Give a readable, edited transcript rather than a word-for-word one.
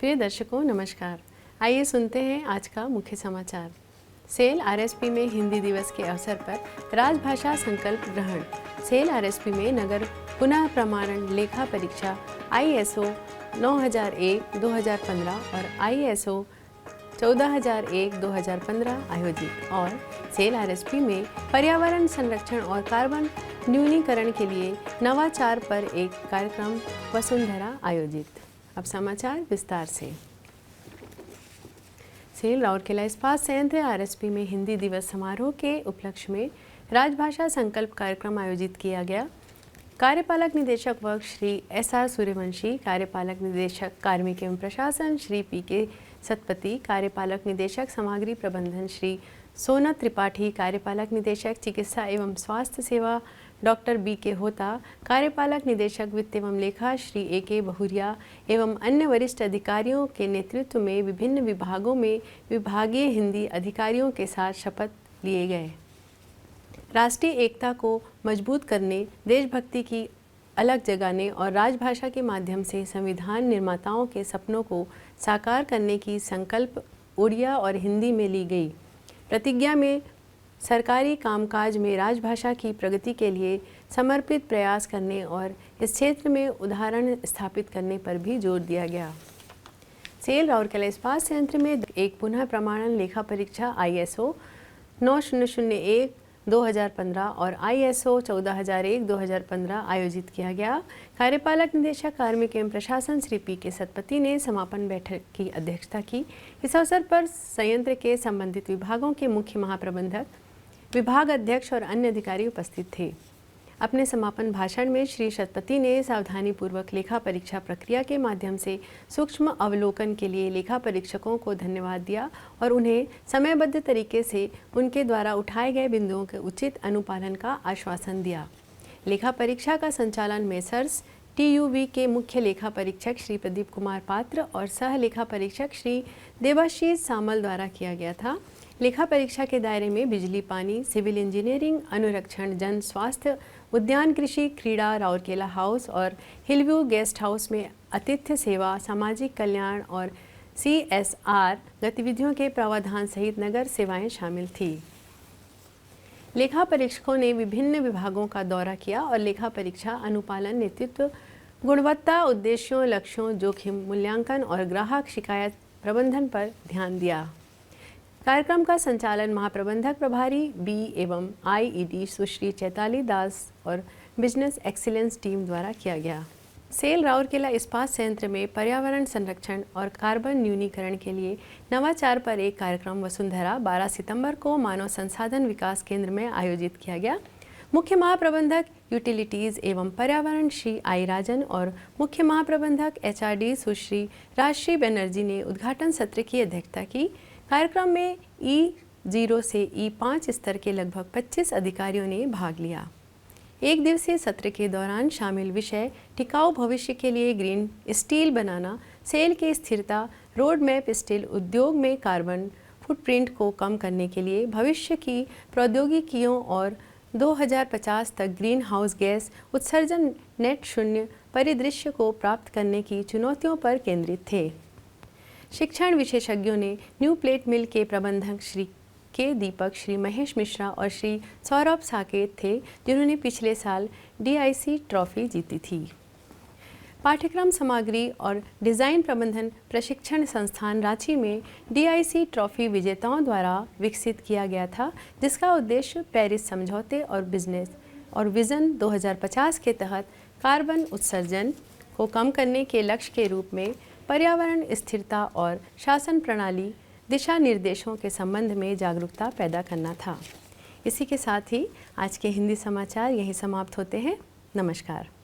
प्रिय दर्शकों नमस्कार। आइए सुनते हैं आज का मुख्य समाचार। सेल आरएसपी में हिंदी दिवस के अवसर पर राजभाषा संकल्प ग्रहण। सेल आरएसपी में नगर पुनः प्रमाणन लेखा परीक्षा ISO 9001-2015 और ISO 14001-2015 आयोजित। और सेल आरएसपी में पर्यावरण संरक्षण और कार्बन न्यूनीकरण के लिए नवाचार पर एक कार्यक्रम वसुंधरा आयोजित। अब समाचार विस्तार से। सेल राउरकेला इस्पात संयंत्र आरएसपी में हिंदी दिवस समारोह के उपलक्ष्य में राजभाषा संकल्प कार्यक्रम आयोजित किया गया। कार्यपालक निदेशक वर्ग श्री SR सूर्यवंशी, कार्यपालक निदेशक कार्मिक एवं प्रशासन श्री PK सतपति, कार्यपालक निदेशक सामग्री प्रबंधन श्री सोना त्रिपाठी, कार्यपालक निदेशक चिकित्सा एवं स्वास्थ्य सेवा डॉक्टर BK होता, कार्यपालक निदेशक वित्त एवं लेखा श्री AK बहुरिया एवं अन्य वरिष्ठ अधिकारियों के नेतृत्व में विभिन्न विभागों में विभागीय हिंदी अधिकारियों के साथ शपथ लिए गए। राष्ट्रीय एकता को मजबूत करने, देशभक्ति की अलग जगाने और राजभाषा के माध्यम से संविधान निर्माताओं के सपनों को साकार करने की संकल्प उड़िया और हिंदी में ली गई। प्रतिज्ञा में सरकारी कामकाज में राजभाषा की प्रगति के लिए समर्पित प्रयास करने और इस क्षेत्र में उदाहरण स्थापित करने पर भी जोर दिया गया। सेल राउरकेला इस्पात संयंत्र में एक पुनः प्रमाणन लेखा परीक्षा ISO 9001-2015 और ISO 14001-2015 आयोजित किया गया। कार्यपालक निदेशक कार्मिक एवं प्रशासन श्री PK सतपति ने समापन बैठक की अध्यक्षता की। इस अवसर पर संयंत्र के संबंधित विभागों के मुख्य महाप्रबंधक, विभाग अध्यक्ष और अन्य अधिकारी उपस्थित थे। अपने समापन भाषण में श्री सतपति ने सावधानीपूर्वक लेखा परीक्षा प्रक्रिया के माध्यम से सूक्ष्म अवलोकन के लिए लेखा परीक्षकों को धन्यवाद दिया और उन्हें समयबद्ध तरीके से उनके द्वारा उठाए गए बिंदुओं के उचित अनुपालन का आश्वासन दिया। लेखा परीक्षा का संचालन मेसर्स TUV के मुख्य लेखा परीक्षक श्री प्रदीप कुमार पात्र और सह लेखा परीक्षक श्री देवाशीष सामल द्वारा किया गया था। लेखा परीक्षा के दायरे में बिजली, पानी, सिविल इंजीनियरिंग, अनुरक्षण, जन स्वास्थ्य, उद्यान कृषि, क्रीड़ा, राउरकेला हाउस और हिलव्यू गेस्ट हाउस में आतिथ्य सेवा, सामाजिक कल्याण और CSR गतिविधियों के प्रावधान सहित नगर सेवाएं शामिल थी। लेखा परीक्षकों ने विभिन्न विभागों का दौरा किया और लेखा परीक्षा अनुपालन, नेतृत्व, गुणवत्ता, उद्देश्यों, लक्ष्यों, जोखिम मूल्यांकन और ग्राहक शिकायत प्रबंधन पर ध्यान दिया। कार्यक्रम का संचालन महाप्रबंधक प्रभारी B एवं IED सुश्री चैताली दास और बिजनेस एक्सीलेंस टीम द्वारा किया गया। सेल राउरकेला इस्पात संयंत्र में पर्यावरण संरक्षण और कार्बन न्यूनीकरण के लिए नवाचार पर एक कार्यक्रम वसुंधरा 12 सितंबर को मानव संसाधन विकास केंद्र में आयोजित किया गया। मुख्य महाप्रबंधक यूटिलिटीज़ एवं पर्यावरण श्री I राजन और मुख्य महाप्रबंधक HRD सुश्री राजश्री बनर्जी ने उद्घाटन सत्र की अध्यक्षता की। कार्यक्रम में E0 से E5 स्तर के लगभग 25 अधिकारियों ने भाग लिया। एक दिवसीय सत्र के दौरान शामिल विषय टिकाऊ भविष्य के लिए ग्रीन स्टील बनाना, सेल की स्थिरता, रोड मैप स्टील उद्योग में कार्बन फुटप्रिंट को कम करने के लिए भविष्य की प्रौद्योगिकियों और 2050 तक ग्रीन हाउस गैस उत्सर्जन नेट शून्य परिदृश्य को प्राप्त करने की चुनौतियों पर केंद्रित थे। शिक्षण विशेषज्ञों ने न्यू प्लेट मिल के प्रबंधक श्री K दीपक, श्री महेश मिश्रा और श्री सौरभ साकेत थे, जिन्होंने पिछले साल DIC ट्रॉफी जीती थी। पाठ्यक्रम सामग्री और डिज़ाइन प्रबंधन प्रशिक्षण संस्थान रांची में DIC ट्रॉफी विजेताओं द्वारा विकसित किया गया था, जिसका उद्देश्य पेरिस समझौते और बिजनेस और विज़न 2050 के तहत कार्बन उत्सर्जन को कम करने के लक्ष्य के रूप में पर्यावरण स्थिरता और शासन प्रणाली दिशा निर्देशों के संबंध में जागरूकता पैदा करना था। इसी के साथ ही आज के हिंदी समाचार यहीं समाप्त होते हैं। नमस्कार।